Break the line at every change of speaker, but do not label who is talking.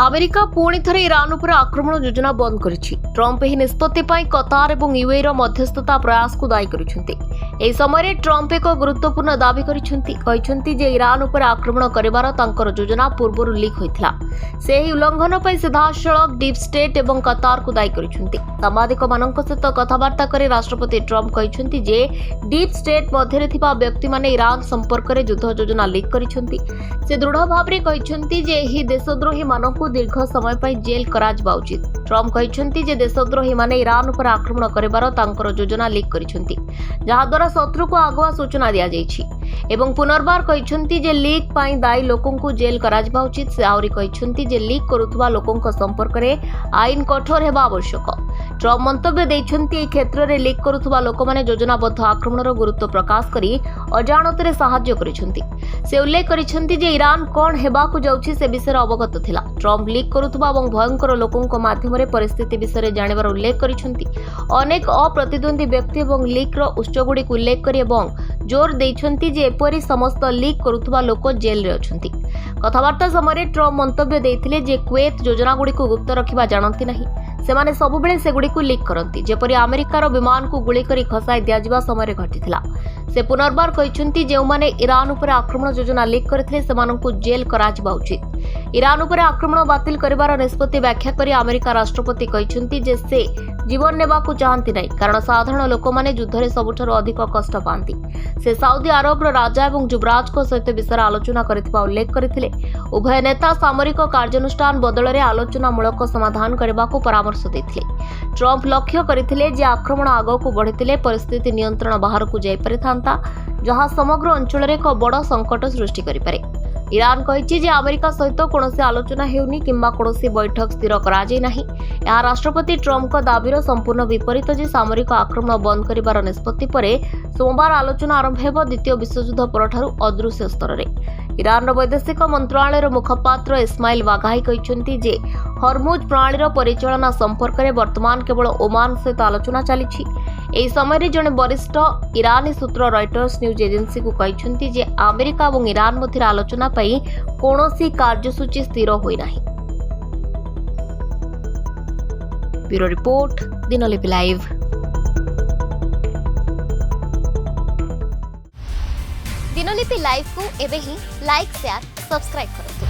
America ପୁଣି ଥରେ Iran ଉପରେ ଆକ୍ରମଣ ଯୋଜନା ବନ୍ଦ କରିଛି। ଟ୍ରମ୍ପ ଏହି ନିଷ୍ପତ୍ତି ପାଇଁ କତାର ଏବଂ ୟୁଏଇର ମଧ୍ୟସ୍ଥତା ପ୍ରୟାସକୁ ଦାୟୀ କରିଛନ୍ତି। ଏହି ସମୟରେ ଟ୍ରମ୍ପ ଏକ ଗୁରୁତ୍ୱପୂର୍ଣ୍ଣ ଦାବି କହିଛନ୍ତି ଯେ ଇରାନ ଉପରେ ଆକ୍ରମଣ କରିବାର ତାଙ୍କର ଯୋଜନା ପୂର୍ବରୁ ଲିକ୍ ହୋଇଥିଲା। ସେ ଏହି ଉଲ୍ଲଂଘନ ପାଇଁ ସିଧାସଳଖ ଡିପ୍ ଷ୍ଟେଟ୍ ଏବଂ କତାରକୁ ଦାୟୀ କରିଛନ୍ତି। ସାମ୍ବାଦିକମାନଙ୍କ ସହିତ କଥାବାର୍ତ୍ତା କରି ରାଷ୍ଟ୍ରପତି ଟ୍ରମ୍ପ କହିଛନ୍ତି ଯେ ଡିପ୍ ଷ୍ଟେଟ୍ ମଧ୍ୟରେ ଥିବା ବ୍ୟକ୍ତିମାନେ ଇରାନ ସମ୍ପର୍କରେ ଯୁଦ୍ଧ ଯୋଜନା ଲିକ୍ କରିଛନ୍ତି। ସେ ଦୃଢ଼ ଭାବରେ କହିଛନ୍ତି ଯେ ଏହି ଦେଶଦ୍ରୋହୀମାନଙ୍କୁ ଦୀର୍ଘ ସମୟ ପାଇଁ ଜେଲ୍ କରାଯିବା ଉଚିତ। ଟ୍ରମ୍ପ କହିଛନ୍ତି ଯେ ଦେଶଦ୍ରୋହୀମାନେ ଇରାନ ଉପରେ ଆକ୍ରମଣ କରିବାର ତାଙ୍କର ଯୋଜନା ଲିକ୍ କରିଛନ୍ତି, ଯାହାଦ୍ୱାରା ଶତ୍ରୁକୁ ଆଗୁଆ ସୂଚନା ଦିଆଯାଇଛି ଏବଂ ପୁନର୍ବାର କହିଛନ୍ତି ଯେ ଲିକ୍ ପାଇଁ ଦାୟୀ ଲୋକଙ୍କୁ ଜେଲ୍ କରାଯିବା ଉଚିତ। ସେ ଆହୁରି କହିଛନ୍ତି ଯେ ଲିକ୍ କରୁଥିବା ଲୋକଙ୍କ ସମ୍ପର୍କରେ ଆଇନ କଠୋର ହେବା ଆବଶ୍ୟକ। ଟ୍ରମ୍ପ ମନ୍ତବ୍ୟ ଦେଇଛନ୍ତି ଏହି କ୍ଷେତ୍ରରେ ଲିକ୍ କରୁଥିବା ଲୋକମାନେ ଯୋଜନାବଦ୍ଧ ଆକ୍ରମଣର ଗୁରୁତ୍ୱ ପ୍ରକାଶ କରି ଅଜାଣତରେ ସାହାଯ୍ୟ କରିଛନ୍ତି। ସେ ଉଲ୍ଲେଖ କରିଛନ୍ତି ଯେ ଇରାନ କ'ଣ ହେବାକୁ ଯାଉଛି ସେ ବିଷୟରେ ଅବଗତ ଥିଲା। ଟ୍ରମ୍ପ ଲିକ୍ କରୁଥିବା ଏବଂ ଭୟଙ୍କର ଲୋକଙ୍କ ମାଧ୍ୟମରେ ପରିସ୍ଥିତି ବିଷୟରେ ଜାଣିବାର ଉଲ୍ଲେଖ କରିଛନ୍ତି। ଅନେକ ଅପ୍ରତିଦ୍ୱନ୍ଦ୍ୱୀ ବ୍ୟକ୍ତି ଏବଂ ଲିକ୍ର ଉତ୍ସଗୁଡ଼ିକୁ ଉଲ୍ଲେଖ କରି ଏବଂ ଜୋର ଦେଇଛନ୍ତି ଯେ ଏପରି ସମସ୍ତ ଲିକ୍ କରୁଥିବା ଲୋକ ଜେଲ୍ରେ ଅଛନ୍ତି। କଥାବାର୍ତ୍ତା ସମୟରେ ଟ୍ରମ୍ପ ମନ୍ତବ୍ୟ ଦେଇଥିଲେ ଯେ କୁଏତ ଯୋଜନାଗୁଡ଼ିକୁ ଗୁପ୍ତ ରଖିବା ଜାଣନ୍ତି ନାହିଁ। ସେମାନେ ସବୁବେଳେ ସେଗୁଡ଼ିକୁ ଲିକ୍ କରନ୍ତି, ଯେପରି ଆମେରିକାର ବିମାନକୁ ଗୁଳି କରି ଖସାଇ ଦିଆଯିବା ସମୟରେ ଘଟିଥିଲା। ସେ ପୁନର୍ବାର କହିଛନ୍ତି ଯେଉଁମାନେ ଇରାନ ଉପରେ ଆକ୍ରମଣ ଯୋଜନା ଲିକ୍ କରିଥିଲେ ସେମାନଙ୍କୁ ଜେଲ୍ କରାଯିବା ଉଚିତ। ଇରାନ ଉପରେ ଆକ୍ରମଣ ବାତିଲ କରିବାର ନିଷ୍ପତ୍ତି ବ୍ୟାଖ୍ୟା କରି ଆମେରିକା ରାଷ୍ଟ୍ରପତି କହିଛନ୍ତି ଯେ ସେ ଜୀବନ ନେବାକୁ ଚାହାନ୍ତି ନାହିଁ, କାରଣ ସାଧାରଣ ଲୋକମାନେ ଯୁଦ୍ଧରେ ସବୁଠାରୁ ଅଧିକ କଷ୍ଟ ପାଆନ୍ତି। ସେ ସାଉଦି ଆରବର ରାଜା ଏବଂ ଯୁବରାଜଙ୍କ ସହିତ ବିଷୟରେ ଆଲୋଚନା କରିଥିବା ଉଲ୍ଲେଖ କରିଥିଲେ। ଉଭୟ ନେତା ସାମରିକ କାର୍ଯ୍ୟାନୁଷ୍ଠାନ ବଦଳରେ ଆଲୋଚନାମୂଳକ ସମାଧାନ କରିବାକୁ ପରାମର୍ଶ ଦେଇଥିଲେ। ଟ୍ରମ୍ପ ଲକ୍ଷ୍ୟ କରିଥିଲେ ଯେ ଆକ୍ରମଣ ଆଗକୁ ବଢ଼ିଥିଲେ ପରିସ୍ଥିତି ନିୟନ୍ତ୍ରଣ ବାହାରକୁ ଯାଇପାରିଥାନ୍ତା, ଯାହା ସମଗ୍ର ଅଞ୍ଚଳରେ ଏକ ବଡ଼ ସଙ୍କଟ ସୃଷ୍ଟି କରିପାରେ। ଇରାନ କହିଛି ଯେ ଆମେରିକା ସହିତ କୌଣସି ଆଲୋଚନା ହେଉନି କିମ୍ବା କୌଣସି ବୈଠକ ସ୍ଥିର କରାଯାଇ ନାହିଁ। ଏହା ରାଷ୍ଟ୍ରପତି ଟ୍ରମ୍ପଙ୍କ ଦାବିର ସମ୍ପୂର୍ଣ୍ଣ ବିପରୀତ ଯେ ସାମରିକ ଆକ୍ରମଣ ବନ୍ଦ କରିବାର ନିଷ୍ପତ୍ତି ପରେ ସୋମବାର ଆଲୋଚନା ଆରମ୍ଭ ହେବ, ଦ୍ୱିତୀୟ ବିଶ୍ୱଯୁଦ୍ଧ ପରଠାରୁ ଅଦୃଶ୍ୟ ସ୍ତରରେ। ଇରାନର ବୈଦେଶିକ ମନ୍ତ୍ରଣାଳୟର ମୁଖପାତ୍ର ଇସ୍ମାଇଲ ବାଘାଇ କହିଛନ୍ତି ଯେ ହରମୁଜ ପ୍ରଣାଳୀର ପରିଚାଳନା ସମ୍ପର୍କରେ ବର୍ତ୍ତମାନ କେବଳ ଓମାନ ସହିତ ଆଲୋଚନା ଚାଲିଛି। ଏହି ସମୟରେ ଜଣେ ବରିଷ୍ଠ ଇରାନୀ ସୂତ୍ର ରୟଟର୍ସ ନ୍ୟୁଜ୍ ଏଜେନ୍ସିକୁ କହିଛନ୍ତି ଯେ ଆମେରିକା ଏବଂ ଇରାନ ମଧ୍ୟରେ ଆଲୋଚନା ପାଇଁ କୌଣସି କାର୍ଯ୍ୟସୂଚୀ ସ୍ଥିର ହୋଇନାହିଁ। ବ୍ୟୁରୋ ରିପୋର୍ଟ, ଦିନଲିପି ଲାଇଭ୍।
ଦିନଲିପି ଲାଇଭ୍ କୁ ଏବେ ହିଁ ଲାଇକ୍, ସେୟାର, ସବସ୍କ୍ରାଇବ୍ କରନ୍ତୁ।